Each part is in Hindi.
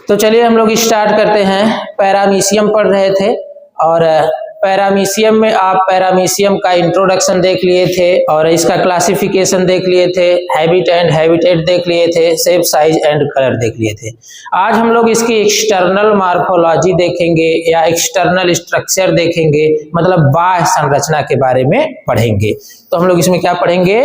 तो चलिए हम लोग स्टार्ट करते हैं। पैरामीशियम पढ़ रहे थे और पैरामीशियम में आप पैरामीशियम का इंट्रोडक्शन देख लिए थे और इसका क्लासिफिकेशन देख लिए थे, हैबिट एंड हैबिटेट देख लिए थे, शेप साइज एंड कलर देख लिए थे। आज हम लोग इसकी एक्सटर्नल मार्फोलॉजी देखेंगे या एक्सटर्नल स्ट्रक्चर देखेंगे, मतलब बाह्य संरचना के बारे में पढ़ेंगे। तो हम लोग इसमें क्या पढ़ेंगे?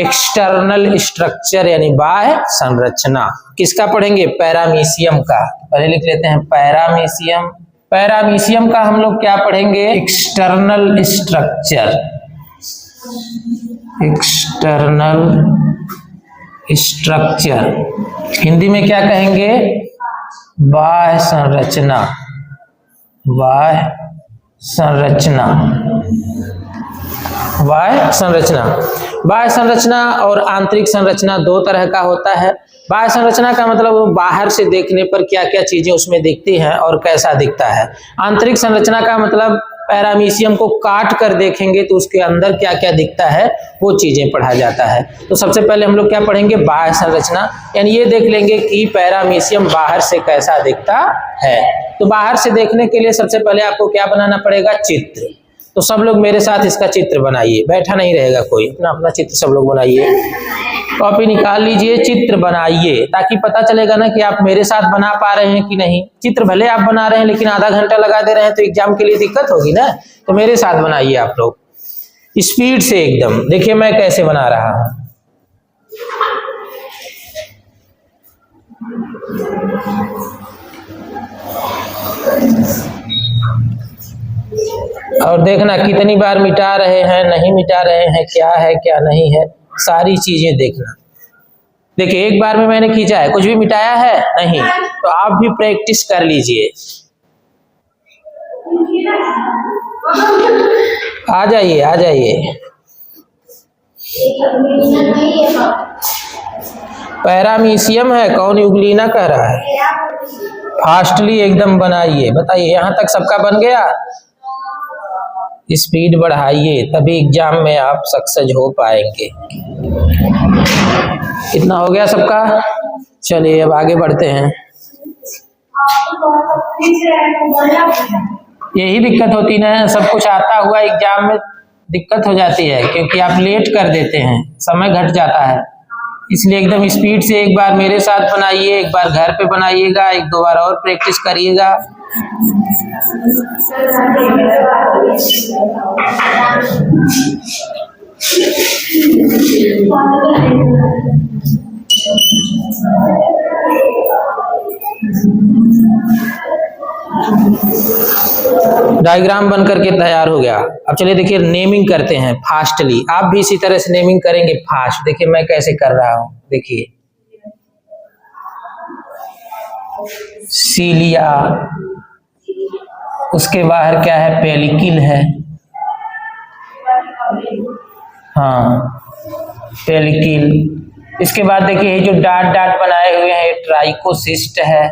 एक्सटर्नल स्ट्रक्चर यानी बाह्य संरचना। किसका पढ़ेंगे? पैरामीशियम का। पहले लिख लेते हैं पैरामीशियम। पैरामीशियम का हम लोग क्या पढ़ेंगे? External structure. External structure Hindi में क्या कहेंगे? बाह्य संरचना। बाह्य संरचना। बाह्य संरचना। बाह्य संरचना और आंतरिक संरचना दो तरह का होता है। बाह्य संरचना का मतलब वो बाहर से देखने पर क्या क्या चीजें उसमें दिखती हैं और कैसा दिखता है। आंतरिक संरचना का मतलब पैरामीशियम को काट कर देखेंगे तो उसके अंदर क्या क्या दिखता है वो चीजें पढ़ा जाता है। तो सबसे पहले हम लोग क्या पढ़ेंगे? बाह्य संरचना, यानी ये देख लेंगे कि पैरामीशियम बाहर से कैसा दिखता है। तो बाहर से देखने के लिए सबसे पहले आपको क्या बनाना पड़ेगा? चित्र। तो सब लोग मेरे साथ इसका चित्र बनाइए, बैठा नहीं रहेगा कोई, अपना अपना चित्र सब लोग बनाइए। कॉपी निकाल लीजिए, चित्र बनाइए, ताकि पता चलेगा ना कि आप मेरे साथ बना पा रहे हैं कि नहीं। चित्र भले आप बना रहे हैं लेकिन आधा घंटा लगा दे रहे हैं तो एग्जाम के लिए दिक्कत होगी ना। तो मेरे साथ बनाइए आप लोग स्पीड से एकदम। देखिए मैं कैसे बना रहा हूं। और देखना कितनी बार मिटा रहे हैं, नहीं मिटा रहे हैं, क्या है क्या नहीं है, सारी चीजें देखना। देखिए एक बार में मैंने खींचा है, कुछ भी मिटाया है नहीं, तो आप भी प्रैक्टिस कर लीजिए। आ जाइए आ जाइए। पैरामीशियम है, कौन यूग्लिना कह रहा है? फास्टली एकदम बनाइए। बताइए यहाँ तक सबका बन गया? स्पीड बढ़ाइए तभी एग्जाम में आप सक्सेस हो पाएंगे। कितना हो गया सबका? चलिए अब आगे बढ़ते हैं। यही दिक्कत होती ना, सब कुछ आता हुआ एग्जाम में दिक्कत हो जाती है क्योंकि आप लेट कर देते हैं, समय घट जाता है। इसलिए एकदम स्पीड से एक बार मेरे साथ बनाइए, एक बार घर पे बनाइएगा, एक दो बार और प्रैक्टिस करिएगा। डायग्राम बन करके तैयार हो गया। अब चलिए देखिए नेमिंग करते हैं फास्टली। आप भी इसी तरह से नेमिंग करेंगे फास्ट। देखिए मैं कैसे कर रहा हूं, देखिए सीलिया, उसके बाहर क्या है? पेलिकिल है। हाँ पेलिकिल। इसके बाद देखिए ये जो डाट डाट बनाए हुए हैं ट्राइकोसिस्ट है।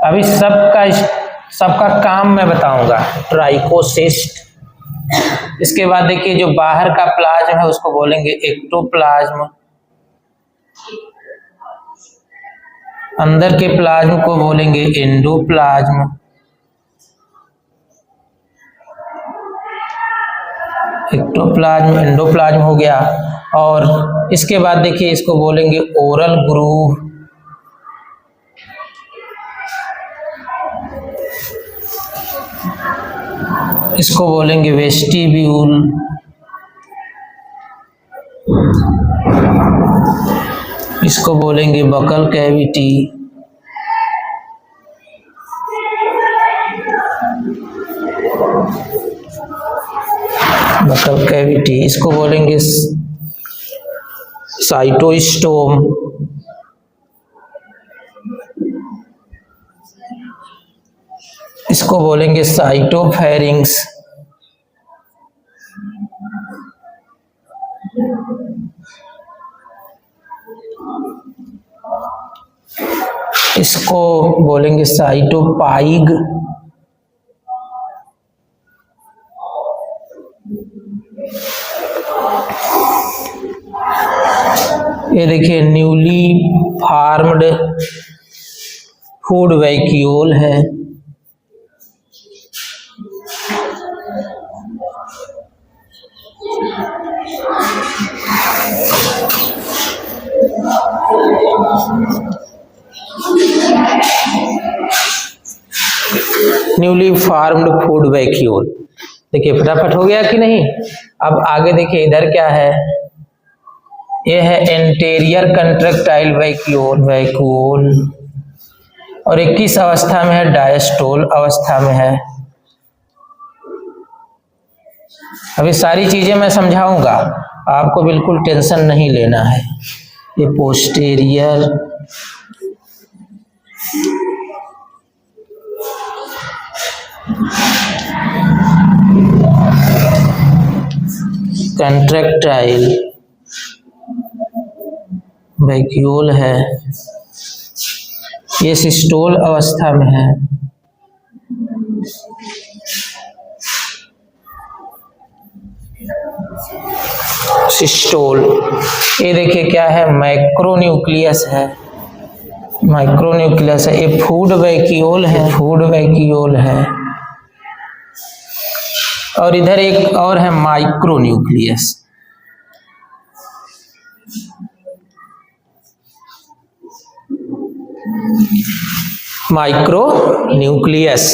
अभी सबका काम मैं बताऊंगा। ट्राइकोसिस्ट। इसके बाद देखिए जो बाहर का प्लाज्म है उसको बोलेंगे एक्टोप्लाज्म। अंदर के प्लाज्म को बोलेंगे एंडोप्लाज्म। एक्टोप्लाज्म एंडोप्लाज्म हो गया। और इसके बाद देखिए इसको बोलेंगे ओरल ग्रूव। इसको बोलेंगे वेस्टिब्यूल। इसको बोलेंगे बकल कैविटी। Buccal cavity. इसको बोलेंगे साइटोस्टोम। इसको बोलेंगे साइटोफेरिंग्स। इसको बोलेंगे साइटोपाइग। ये देखिए न्यूली फार्म्ड फूड वैक्यूल है। न्यूली फार्म्ड फूड वैक्यूल, देखिए फटाफट हो गया कि नहीं। अब आगे देखिए इधर क्या है, ये है एंटेरियर कंट्रैक्टाइल वैक्यूल और 21 अवस्था में है, डायस्टोल अवस्था में है। अभी सारी चीजें मैं समझाऊंगा, आपको बिल्कुल टेंशन नहीं लेना है। ये पोस्टेरियर कंट्रैक्टाइल वैक्यूल है, ये सिस्टोल अवस्था में है। सिस्टोल, ये देखिए क्या है, माइक्रोन्यूक्लियस है, माइक्रोन्यूक्लियस है। ये फूड वैक्यूल है, फूड वैक्यूल है। और इधर एक और है माइक्रोन्यूक्लियस। माइक्रोन्यूक्लियस।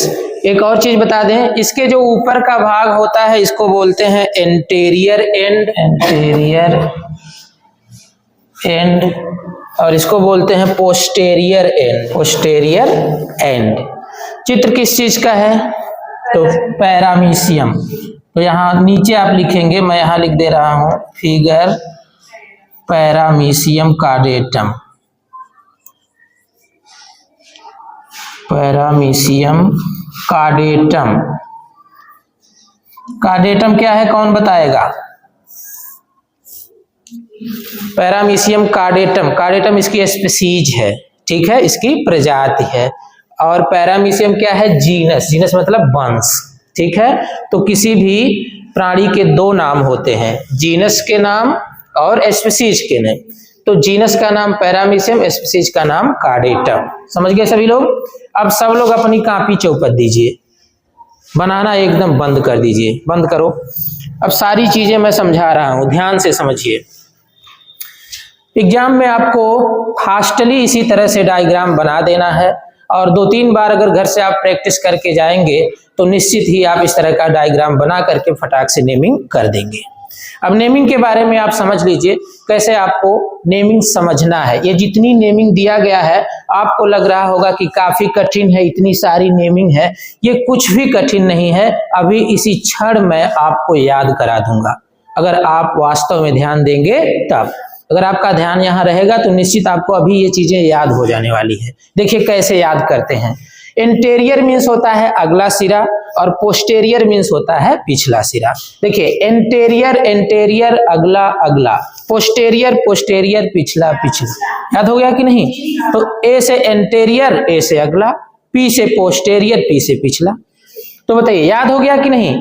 एक और चीज बता दें, इसके जो ऊपर का भाग होता है इसको बोलते हैं एंटेरियर एंड, एंटेरियर एंड, और इसको बोलते हैं पोस्टेरियर एंड, पोस्टेरियर एंड। चित्र किस चीज का है, तो पैरामीशियम। तो यहाँ नीचे आप लिखेंगे, मैं यहाँ लिख दे रहा हूँ, फिगर पैरामीशियम कार्डेटम, पैरामीशियम कार्डेटम। कार्डेटम क्या है, कौन बताएगा? पैरामीशियम कार्डेटम, कार्डेटम इसकी स्पीसीज है, ठीक है, इसकी प्रजाति है। और पैरामीशियम क्या है, जीनस, जीनस मतलब वंश, ठीक है। तो किसी भी प्राणी के दो नाम होते हैं, जीनस के नाम और स्पीसीज के नाम। तो जीनस का नाम पैरामीशियम, स्पीसीज का नाम कार्डेटम। समझ गए सभी लोग? अब सब लोग अपनी कॉपी चौपट दीजिए, बनाना एकदम बंद कर दीजिए, बंद करो। अब सारी चीजें मैं समझा रहा हूं, ध्यान से समझिए। एग्जाम में आपको फास्टली इसी तरह से डायग्राम बना देना है, और 2-3 बार अगर घर से आप प्रैक्टिस करके जाएंगे तो निश्चित ही आप इस तरह का डायग्राम बना करके फटाक से नेमिंग कर देंगे। अब नेमिंग के बारे में आप समझ लीजिए, कैसे आपको नेमिंग समझना है। ये जितनी नेमिंग दिया गया है, आपको लग रहा होगा कि काफी कठिन है, इतनी सारी नेमिंग है। ये कुछ भी कठिन नहीं है, अभी इसी क्षण मैं आपको याद करा दूंगा, अगर आप वास्तव में ध्यान देंगे तब। अगर आपका ध्यान यहाँ रहेगा तो निश्चित आपको अभी ये चीजें याद हो जाने वाली है। देखिए कैसे याद करते हैं। इंटीरियर मीन्स होता है अगला सिरा, और पोस्टेरियर मीन्स होता है पिछला सिरा। देखिए इंटीरियर, इंटीरियर अगला अगला, पोस्टेरियर पोस्टेरियर पिछला पिछला। याद हो गया कि नहीं? तो ए से इंटीरियर, ए से अगला, पी से पोस्टेरियर, पी से पिछला। तो बताइए याद हो गया कि नहीं?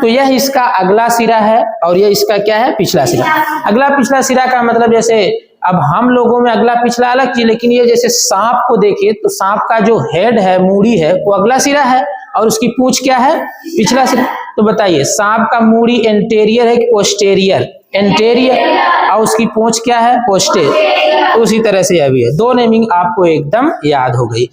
तो यह इसका अगला सिरा है और यह इसका क्या है, पिछला सिरा। अगला पिछला सिरा का मतलब, जैसे अब हम लोगों में अगला पिछला अलग चीज, लेकिन ये जैसे सांप को देखिए तो सांप का जो हेड है, मूड़ी है, वो अगला सिरा है और उसकी पूंछ क्या है, पिछला सिरा। तो बताइए सांप का मूड़ी एंटीरियर है कि पोस्टेरियर? एंटीरियर, और उसकी पूंछ क्या है, पोस्टेरियर। तो उसी तरह से यह भी है। दो नेमिंग आपको एकदम याद हो गई।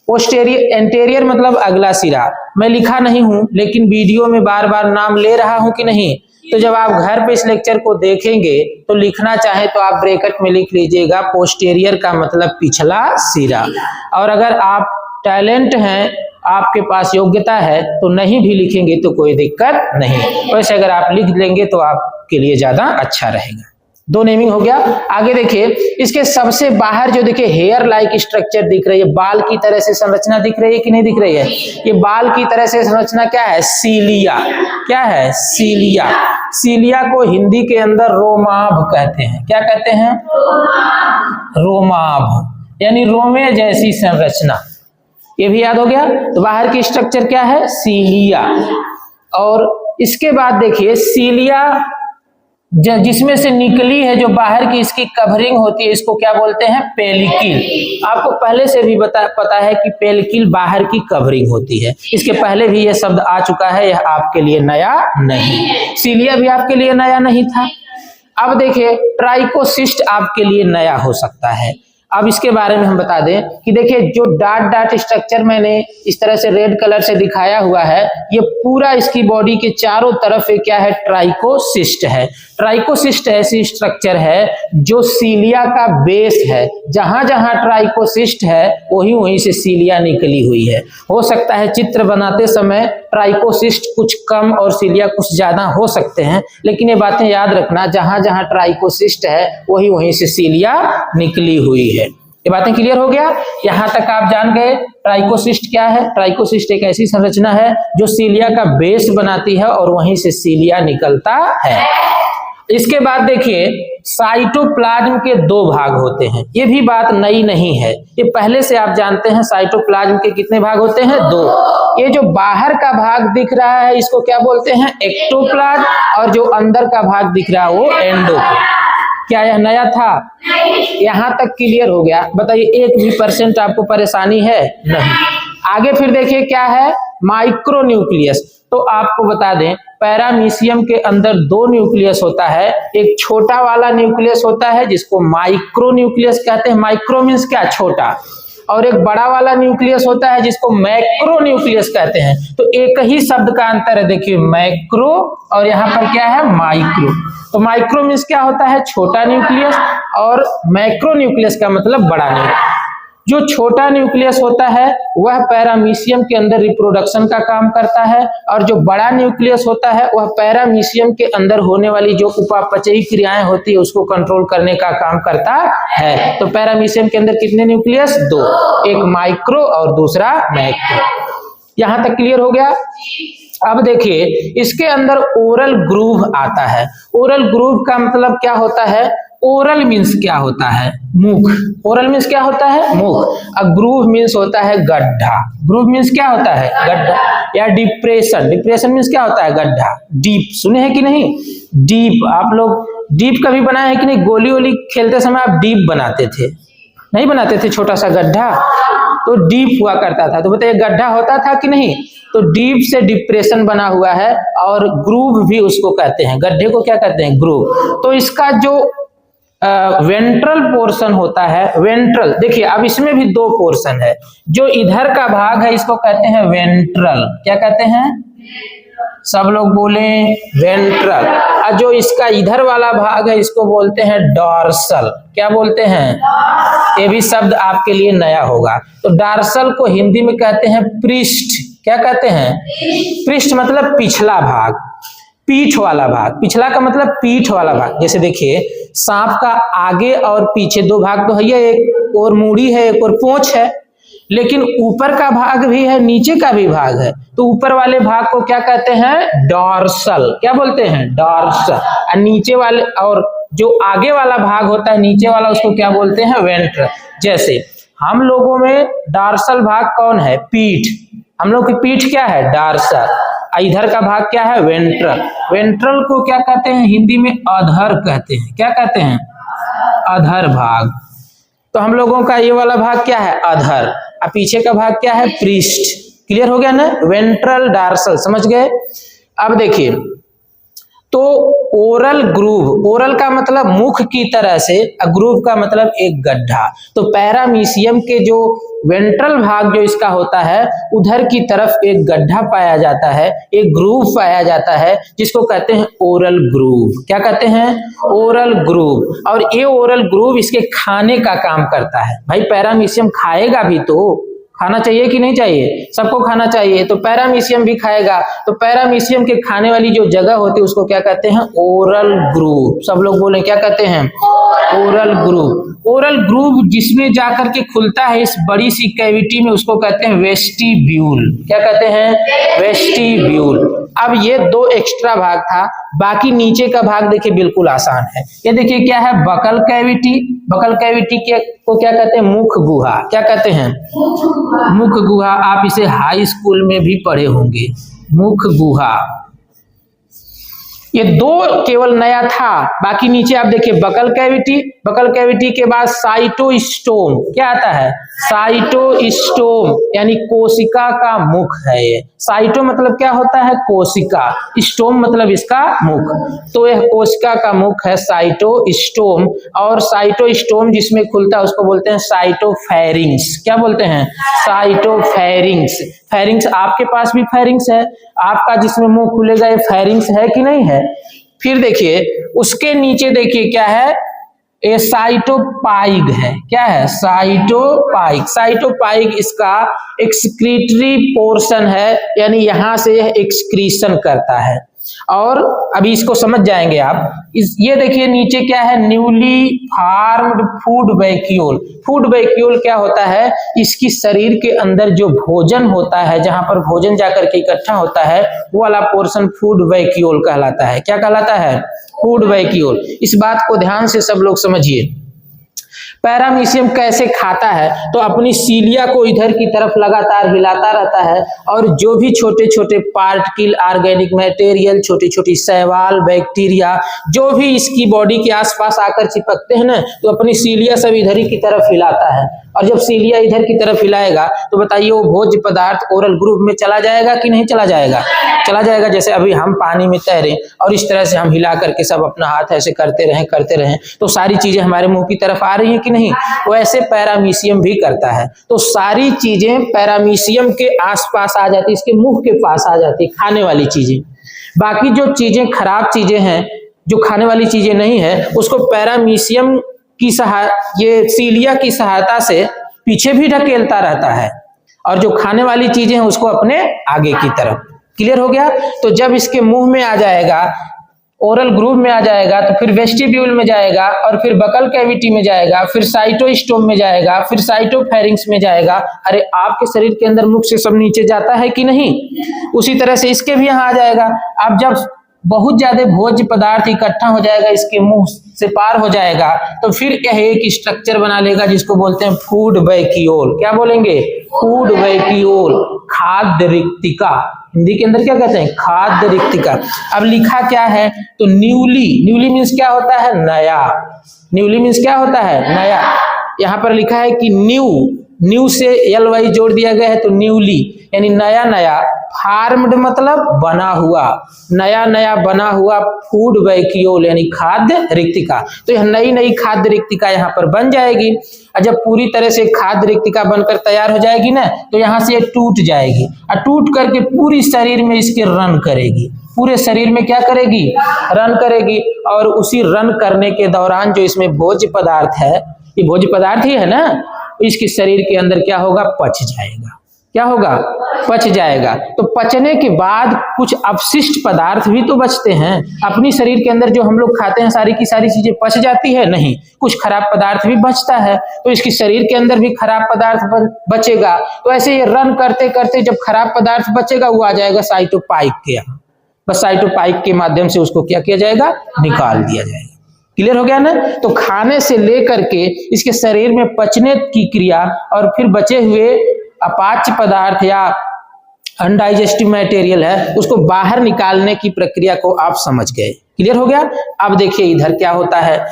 पोस्टेरियर, एंटीरियर मतलब अगला सिरा। मैं लिखा नहीं हूं, लेकिन वीडियो में बार बार नाम ले रहा हूं कि नहीं? तो जब आप घर पे इस लेक्चर को देखेंगे तो लिखना चाहे तो आप ब्रैकेट में लिख लीजिएगा पोस्टेरियर का मतलब पिछला सिरा। और अगर आप टैलेंट हैं, आपके पास योग्यता है, तो नहीं भी लिखेंगे तो कोई दिक्कत नहीं। वैसे अगर आप लिख लेंगे तो आपके लिए ज्यादा अच्छा रहेगा। दो नेमिंग हो गया। आगे देखिए, इसके सबसे बाहर जो देखिए हेयर लाइक स्ट्रक्चर दिख रही है, बाल की तरह से संरचना दिख रही है कि नहीं दिख रही है? ये बाल की तरह से संरचना क्या है, सीलिया। क्या है, सीलिया। सीलिया को हिंदी के अंदर रोमाभ कहते हैं। क्या कहते हैं? रोमाभ, यानी रोमे जैसी संरचना। ये भी याद हो गया। तो बाहर की स्ट्रक्चर क्या है, सीलिया। और इसके बाद देखिए सीलिया जिसमें से निकली है, जो बाहर की इसकी कवरिंग होती है, इसको क्या बोलते हैं? पेलिकिल। आपको पहले से भी पता है कि पेलिकिल बाहर की कवरिंग होती है। इसके पहले भी यह शब्द आ चुका है, यह आपके लिए नया नहीं। सीलिया भी आपके लिए नया नहीं था। अब देखिए ट्राइकोसिस्ट आपके लिए नया हो सकता है। अब इसके बारे में हम बता दें कि देखिए जो डॉट डॉट स्ट्रक्चर मैंने इस तरह से रेड कलर से दिखाया हुआ है, ये पूरा इसकी बॉडी के चारों तरफ क्या है? ट्राइकोसिस्ट है। ट्राइकोसिस्ट ऐसी स्ट्रक्चर है जो सीलिया का बेस है। जहां जहां ट्राइकोसिस्ट है वहीं वहीं से सीलिया निकली हुई है। हो सकता है चित्र बनाते समय ट्राइकोसिस्ट कुछ कम और सीलिया कुछ ज्यादा हो सकते हैं, लेकिन ये बातें याद रखना, जहां जहां ट्राइकोसिस्ट है वहीं वहीं से सीलिया निकली हुई है। ये बातें क्लियर हो गया? यहां तक आप जान गए ट्राइकोसिस्ट क्या है। ट्राइकोसिस्ट एक ऐसी संरचना है जो सीलिया का बेस बनाती है और वहीं से सीलिया निकलता है। इसके बाद देखिए साइटोप्लाज्म के दो भाग होते हैं। ये भी बात नई नहीं है, ये पहले से आप जानते हैं। साइटोप्लाज्म के कितने भाग होते हैं? दो। ये जो बाहर का भाग दिख रहा है इसको क्या बोलते हैं? एक्टोप्लाज्म। और जो अंदर का भाग दिख रहा है वो एंडोप्लाज्म। क्या यह नया था? यहां तक क्लियर हो गया? बताइए 1% आपको परेशानी है? नहीं। आगे फिर देखिए क्या है? माइक्रोन्यूक्लियस। तो आपको बता दें पैरामीशियम के अंदर दो न्यूक्लियस होता है। एक छोटा वाला न्यूक्लियस होता है जिसको माइक्रोन्यूक्लियस कहते हैं। माइक्रो मीन्स क्या? छोटा। और एक बड़ा वाला न्यूक्लियस होता है जिसको मैक्रोन्यूक्लियस कहते हैं। तो एक ही शब्द का अंतर है, देखिए मैक्रो और यहाँ पर क्या है? माइक्रो। तो माइक्रो मीन्स क्या होता है? छोटा न्यूक्लियस। और मैक्रोन्यूक्लियस का मतलब बड़ा न्यूक्लियस। जो छोटा न्यूक्लियस होता है वह पैरामीशियम के अंदर रिप्रोडक्शन का काम करता है, और जो बड़ा न्यूक्लियस होता है वह पैरामीशियम के अंदर होने वाली जो उपापचयी क्रियाएं होती है उसको कंट्रोल करने का काम करता है। तो पैरामीशियम के अंदर कितने न्यूक्लियस? दो, एक माइक्रो और दूसरा मैक्रो। यहां तक क्लियर हो गया? अब देखिए इसके अंदर ओरल ग्रूव आता है। ओरल ग्रूव का मतलब क्या होता है? ओरल मीन्स क्या होता है? मुख। ओरल मीन्स क्या होता है? मुख। और ग्रूव मीन्स होता है गड्ढा। ग्रूव मीन्स क्या होता है? गड्ढा। या डिप्रेशन। डिप्रेशन मीन्स क्या होता है? गड्ढा। डीप सुने हैं कि नहीं? डीप। आप लोग डीप कभी बनाए हैं कि नहीं? गोली वोली खेलते समय आप डीप बनाते थे? नहीं बनाते थे? छोटा सा गड्ढा तो डीप हुआ करता था। तो बताइए गड्ढा होता था कि नहीं? तो डीप से डिप्रेशन बना हुआ है, और ग्रूव भी उसको कहते हैं। गड्ढे को क्या कहते हैं? ग्रूव। तो इसका जो वेंट्रल पोर्शन होता है, वेंट्रल, देखिए अब इसमें भी दो पोर्शन है। जो इधर का भाग है इसको कहते हैं वेंट्रल। क्या कहते हैं? सब लोग बोले वेंट्रल। और जो इसका इधर वाला भाग है इसको बोलते हैं डॉर्सल। क्या बोलते हैं? ये भी शब्द आपके लिए नया होगा। तो डॉर्सल को हिंदी में कहते हैं पृष्ठ। क्या कहते हैं? पृष्ठ मतलब पिछला भाग, पीठ वाला भाग। पिछला का मतलब पीठ वाला भाग। जैसे देखिए सांप का आगे और पीछे दो भाग तो है, एक और मूड़ी है एक और पूंछ है, लेकिन ऊपर का भाग भी है नीचे का भी भाग है। तो ऊपर वाले भाग को क्या कहते हैं? डॉर्सल। क्या बोलते हैं? डॉर्सल। और नीचे वाले और जो आगे वाला भाग होता है नीचे वाला उसको क्या बोलते हैं? वेंट्रल। जैसे हम लोगों में डॉर्सल भाग कौन है? पीठ। हम लोग की पीठ क्या है? डॉर्सल। इधर का भाग क्या है? वेंट्रल। वेंट्रल को क्या कहते हैं? हिंदी में अधर कहते हैं। क्या कहते हैं? अधर भाग। तो हम लोगों का ये वाला भाग क्या है? अधर। और पीछे का भाग क्या है? पृष्ठ। क्लियर हो गया ना? वेंट्रल डॉर्सल, समझ गए? अब देखिए तो ओरल ग्रूव, ओरल का मतलब मुख की तरह से, ग्रूव का मतलब एक गड्ढा। तो पैरामीशियम के जो वेंट्रल भाग जो इसका होता है उधर की तरफ एक गड्ढा पाया जाता है, एक ग्रूव पाया जाता है जिसको कहते हैं ओरल ग्रूव। क्या कहते हैं? Oral groove. और ये ओरल ग्रूव इसके खाने का काम करता है। भाई पैरामीशियम खाएगा भी तो, खाना चाहिए कि नहीं चाहिए? सबको खाना चाहिए, तो पैरामीशियम भी खाएगा। तो पैरामीशियम के खाने वाली जो जगह होती है उसको क्या कहते हैं? Oral groove. सब लोग बोले क्या कहते हैं? Oral groove. ओरल ग्रूव जिसमें जाकर के खुलता है इस बड़ी सी कैविटी में उसको कहते हैं वेस्टिब्यूल। क्या कहते हैं? वेस्टिब्यूल। अब ये दो एक्स्ट्रा भाग था, बाकी नीचे का भाग देखिए बिल्कुल आसान है। ये देखिए क्या है? Buccal cavity. बकल कैविटी को क्या कहते हैं? मुख गुहा। क्या कहते हैं? मुख गुहा। आप इसे हाई स्कूल में भी पढ़े होंगे, मुख गुहा। ये दो केवल नया था, बाकी नीचे आप देखिए बकल कैविटी, बकल कैविटी के बाद साइटोस्टोम, क्या आता है? साइटोस्टोम यानी कोशिका का मुख है ये। साइटो मतलब क्या होता है? कोशिका, स्टोम मतलब इसका मुख, तो यह कोशिका का मुख है साइटोस्टोम। और साइटोस्टोम जिसमें खुलता है उसको बोलते हैं साइटोफेरिंग्स। क्या बोलते हैं? साइटोफेरिंग्स। फेरिंग्स, आपके पास भी फेरिंग्स है, आपका जिसमें मुंह खुलेगा ये फेरिंग्स है कि नहीं है? फिर देखिए उसके नीचे देखिए क्या है? ये साइटोपाइग है। क्या है? साइटोपाइग। साइटोपाइग इसका एक्सक्रीटरी पोर्शन है, यानी यहां से यह एक्सक्रीशन करता है। और अभी इसको समझ जाएंगे आप। ये देखिए नीचे क्या है? Newly farmed food vacuole. Food vacuole क्या होता है? इसकी शरीर के अंदर जो भोजन होता है, जहां पर भोजन जाकर के इकट्ठा होता है, वो वाला पोर्शन फूड वैक्यूल कहलाता है। क्या कहलाता है? Food vacuole. इस बात को ध्यान से सब लोग समझिए। पैरामीशियम कैसे खाता है? तो अपनी सीलिया को इधर की तरफ लगातार हिलाता रहता है, और जो भी छोटे छोटे पार्टिकल, ऑर्गेनिक मटेरियल, छोटी छोटी शैवाल, बैक्टीरिया, जो भी इसकी बॉडी के आसपास आकर चिपकते हैं ना, तो अपनी सीलिया सब इधर ही की तरफ हिलाता है। और जब सीलिया इधर की तरफ हिलाएगा तो बताइए वो भोज्य पदार्थ ओरल ग्रुप में चला जाएगा कि नहीं चला जाएगा? चला जाएगा। जैसे अभी हम पानी में तैरें और इस तरह से हम हिला करके सब अपना हाथ ऐसे करते रहें तो सारी चीजें हमारे मुंह की तरफ आ रही हैं कि नहीं? वो ऐसे पैरामीशियम भी करता है। तो सारी चीजें पैरामीशियम के आसपास आ जाती, इसके मुंह के पास आ जाती, खाने वाली चीजें। बाकी जो चीजें खराब चीजें हैं, जो खाने वाली चीजें नहीं है, उसको पैरामीशियम की ये सीलिया की सहायता से पीछे भी ढकेलता रहता है, और जो खाने वाली चीजें हैं उसको अपने आगे की तरफ। क्लियर हो गया? तो जब इसके मुंह में आ जाएगा, ओरल ग्रूव में आ जाएगा, तो फिर वेस्टिब्यूल में जाएगा, और फिर बकल कैविटी में जाएगा, फिर साइटोस्टोम में जाएगा, फिर साइटोफेरिंग्स में जाएगा। अरे आपके शरीर के अंदर मुख से सब नीचे जाता है कि नहीं? उसी तरह से इसके भी यहाँ आ जाएगा। अब जब बहुत ज्यादा भोज्य पदार्थ इकट्ठा हो जाएगा, इसके मुंह से पार हो जाएगा, तो फिर यह एक स्ट्रक्चर बना लेगा जिसको बोलते हैं फूड वैक्यूल। क्या बोलेंगे? फूड वैक्यूल, खाद्य रिक्तिका। हिंदी के अंदर क्या कहते हैं? खाद्य रिक्तिका। अब लिखा क्या है? तो न्यूली, न्यूली मीन्स क्या होता है? नया। न्यूली मीन्स क्या होता है? नया। यहाँ पर लिखा है कि न्यू से LY जोड़ दिया गया है, तो न्यूली यानी नया नया, फार्म्ड मतलब बना हुआ, नया नया बना हुआ फूड वैक्यूल यानी खाद्य रिक्तिका। तो यह नई नई खाद्य रिक्तिका यहाँ पर बन जाएगी। और जब पूरी तरह से खाद्य रिक्तिका बनकर तैयार हो जाएगी ना, तो यहाँ से ये टूट जाएगी, और टूट करके पूरी शरीर में इसके रन करेगी। पूरे शरीर में क्या करेगी? रन करेगी। और उसी रन करने के दौरान जो इसमें भोज्य पदार्थ है, ये भोज्य पदार्थ ही है ना, इसके शरीर के अंदर क्या होगा? पच जाएगा। क्या होगा? पच जाएगा। तो पचने के बाद कुछ अपशिष्ट पदार्थ भी तो बचते हैं। अपनी शरीर के अंदर जो हम लोग खाते हैं सारी की सारी चीजें पच जाती है? नहीं, कुछ खराब पदार्थ भी बचता है। तो इसकी शरीर के अंदर भी खराब पदार्थ बचेगा। तो ऐसे ये रन करते करते जब खराब पदार्थ बचेगा, वो आ जाएगा साइटोपाइक के यहाँ। बस साइटोपाइक के माध्यम से उसको क्या किया जाएगा? निकाल दिया जाएगा। क्लियर हो गया ना? तो खाने से लेकर के इसके शरीर में पचने की क्रिया, और फिर बचे हुए अपाच्य पदार्थ या अनडाइजेस्टिव मटेरियल है, उसको बाहर निकालने की प्रक्रिया को आप समझ गए। क्लियर हो गया? अब देखिए इधर क्या होता है।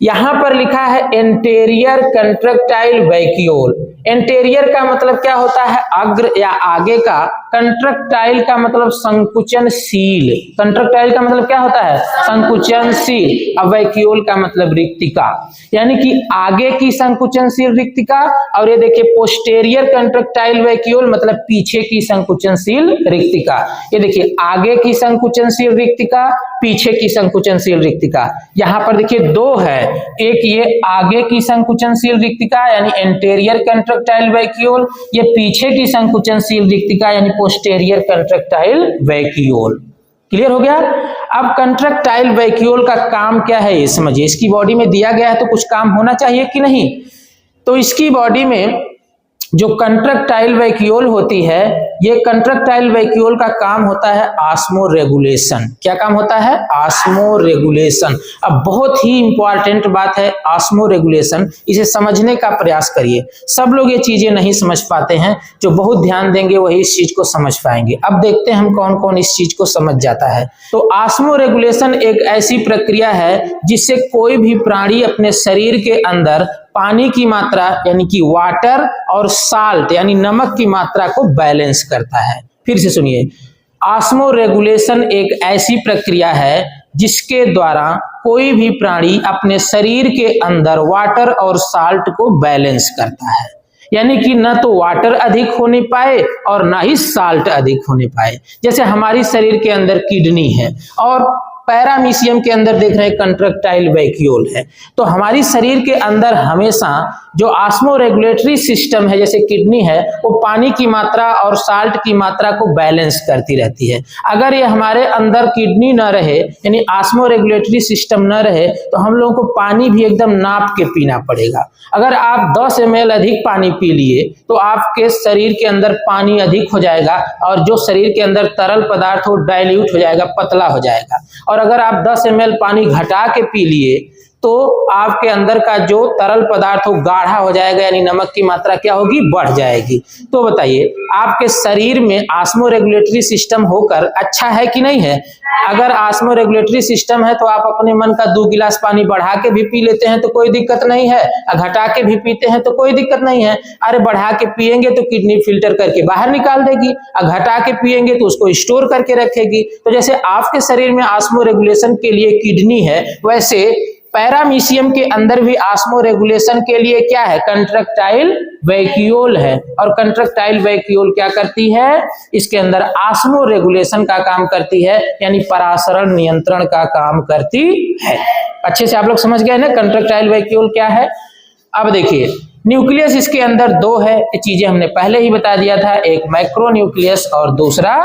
यहां पर लिखा है एंटेरियर कंट्रक्टाइल वैक्यूल। एंटेरियर का मतलब क्या होता है? अग्र या आगे का। कंट्रक्टाइल का मतलब संकुचनशील। कंट्रक्टाइल का मतलब क्या होता है? संकुचनशील। अब वैक्यूल का मतलब रिक्तिका, यानी कि आगे की संकुचनशील रिक्तिका। और ये देखिए पोस्टेरियर कंट्रक्टाइल वैक्यूल मतलब पीछे की संकुचनशील रिक्तिका। ये देखिए आगे की संकुचनशील रिक्तिका, पीछे की संकुचनशील रिक्तिका। यहाँ पर देखिए दो है, एक ये आगे की संकुचनशील रिक्तिका यानी एंटेरियर कंट्रक्टाइल वैक्यूल, ये पीछे की संकुचनशील रिक्तिका यानी पोस्टेरियर कंट्रक्टाइल वैक्यूल। क्लियर हो गया? अब कंट्रक्टाइल वैक्यूल का काम क्या है ये समझिए। इसकी बॉडी में दिया गया है तो कुछ काम होना चाहिए कि नहीं? तो इसकी बॉडी में जो कंट्रक्टाइल वैक्यूल होती है, ये कंट्रक्टाइल वैक्यूल का काम होता है ऑस्मो रेगुलेशन। क्या काम होता है? Osmo regulation. अब बहुत ही इंपॉर्टेंट बात है ऑस्मो रेगुलेशन, इसे समझने का प्रयास करिए। सब लोग ये चीजें नहीं समझ पाते हैं, जो बहुत ध्यान देंगे वही इस चीज को समझ पाएंगे। अब देखते हैं हम कौन कौन इस चीज को समझ जाता है। तो ऑस्मो रेगुलेशन एक ऐसी प्रक्रिया है जिससे कोई भी प्राणी अपने शरीर के अंदर पानी की मात्रा यानी कि वाटर और साल्ट यानी नमक की मात्रा को बैलेंस करता है। फिर से सुनिए, ऑस्मो रेगुलेशन एक ऐसी प्रक्रिया है जिसके द्वारा कोई भी प्राणी अपने शरीर के अंदर वाटर और साल्ट को बैलेंस करता है, यानी कि न तो वाटर अधिक होने पाए और ना ही साल्ट अधिक होने पाए। जैसे हमारी शरीर के अंदर किडनी है और पैरामीशियम के अंदर देख रहे हैं कंट्रक्टाइल वैक्यूल है, तो हमारी शरीर के अंदर हमेशा जो ऑस्मो रेगुलेटरी सिस्टम है, जैसे किडनी है, वो पानी की मात्रा और साल्ट की मात्रा को बैलेंस करती रहती है। अगर ये हमारे अंदर किडनी न रहे यानी ऑस्मो रेगुलेटरी सिस्टम न रहे तो हम लोगों को पानी भी एकदम नाप के पीना पड़ेगा। अगर आप 10 ml अधिक पानी पी लिए तो आपके शरीर के अंदर पानी अधिक हो जाएगा और जो शरीर के अंदर तरल पदार्थ हो डाइल्यूट हो जाएगा, पतला हो जाएगा। और अगर आप 10 ml पानी घटा के पी लिए तो आपके अंदर का जो तरल पदार्थ हो गाढ़ा हो जाएगा, यानी नमक की मात्रा क्या होगी? बढ़ जाएगी। तो बताइए, आपके शरीर में ऑस्मो रेगुलेटरी सिस्टम होकर अच्छा है कि नहीं है? अगर ऑस्मो रेगुलेटरी सिस्टम है तो आप अपने मन का 2 गिलास पानी बढ़ा के भी पी लेते हैं तो कोई दिक्कत नहीं है, घटा के भी पीते हैं तो कोई दिक्कत नहीं है। अरे बढ़ा के पिएंगे तो किडनी फिल्टर करके बाहर निकाल देगी, घटा के पिएंगे तो उसको स्टोर करके रखेगी। तो जैसे आपके शरीर में ऑस्मो रेगुलेशन के लिए किडनी है, वैसे पैरामीशियम के अंदर भी ऑस्मो रेगुलेशन के लिए क्या है? कंट्रक्टाइल वैक्यूल है। और कंट्रक्टाइल वैक्यूल क्या करती है? इसके अंदर ऑस्मो रेगुलेशन का काम करती है, यानी परासरण नियंत्रण का काम करती है। अच्छे से आप लोग समझ गए ना कंट्रक्टाइल वैक्यूल क्या है? अब देखिए, न्यूक्लियस इसके अंदर 2 है, ये चीजें हमने पहले ही बता दिया था, एक मैक्रो न्यूक्लियस और दूसरा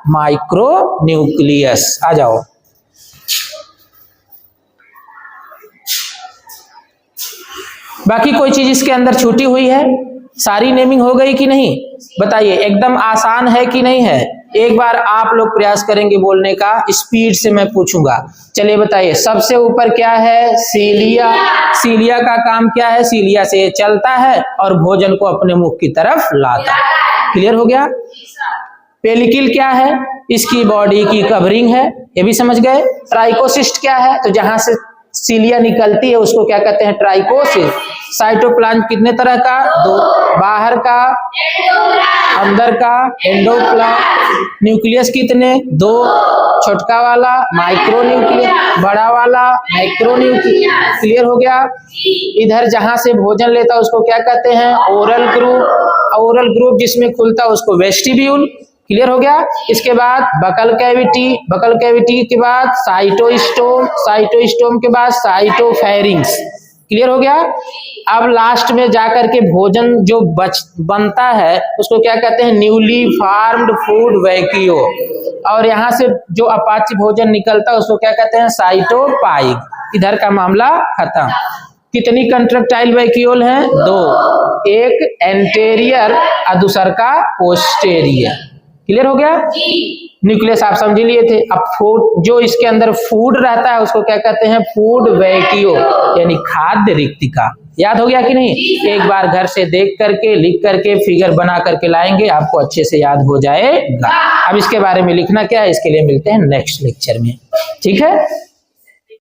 माइक्रो न्यूक्लियस। आ जाओ, बाकी कोई चीज इसके अंदर छूटी हुई है? सारी नेमिंग हो गई कि नहीं? बताइए, एकदम आसान है कि नहीं है? एक बार आप लोग प्रयास करेंगे बोलने का, स्पीड से मैं पूछूंगा। चलिए बताइए, सबसे ऊपर क्या है? सीलिया। सीलिया का काम क्या है? सीलिया से ये चलता है और भोजन को अपने मुख की तरफ लाता है। क्लियर हो गया? पेलिकिल क्या है? इसकी बॉडी की कवरिंग है, ये भी समझ गए। ट्राइकोसिस्ट क्या है? तो जहां से सीलिया निकलती है उसको क्या कहते हैं? ट्राइकोसिस्ट। साइटोप्लाज्म कितने तरह का? 2, बाहर का, अंदर का, एंडोप्लाज्म। न्यूक्लियस कितने? 2, छोटका वाला माइक्रो न्यूक्लियस, बड़ा वाला मैक्रो न्यूक्लियस। क्लियर हो गया? इधर जहां से भोजन लेता है उसको क्या कहते हैं? Oral group. ओरल ग्रुप जिसमें खुलता है उसको वेस्टिब्यूल। क्लियर हो गया? इसके बाद बकल कैविटी, बकल कैविटी के बाद साइटोस्टोम, साइटोस्टोम के बाद साइटोफेरिंक्स। क्लियर हो गया? अब लास्ट में जाकर के भोजन जो बनता है उसको क्या कहते हैं? Newly farmed food vacuole. और यहाँ से जो अपाच्य भोजन निकलता है उसको क्या कहते हैं? साइटोपाइग। इधर का मामला खत्म। कितनी कंट्रक्टाइल वैक्यूल हैं? 2, एक एंटेरियर और दूसरा का पोस्टेरियर। क्लियर हो गया? न्यूक्लियस आप समझ लिए थे। अब फूड, जो इसके अंदर फूड रहता है उसको क्या कहते हैं? फूड वैक्यूल, यानी खाद्य रिक्तिका। याद हो गया कि नहीं? एक बार घर से देख करके, लिख करके, फिगर बना करके लाएंगे, आपको अच्छे से याद हो जाएगा। अब इसके बारे में लिखना क्या है, इसके लिए मिलते हैं नेक्स्ट लेक्चर में। ठीक है?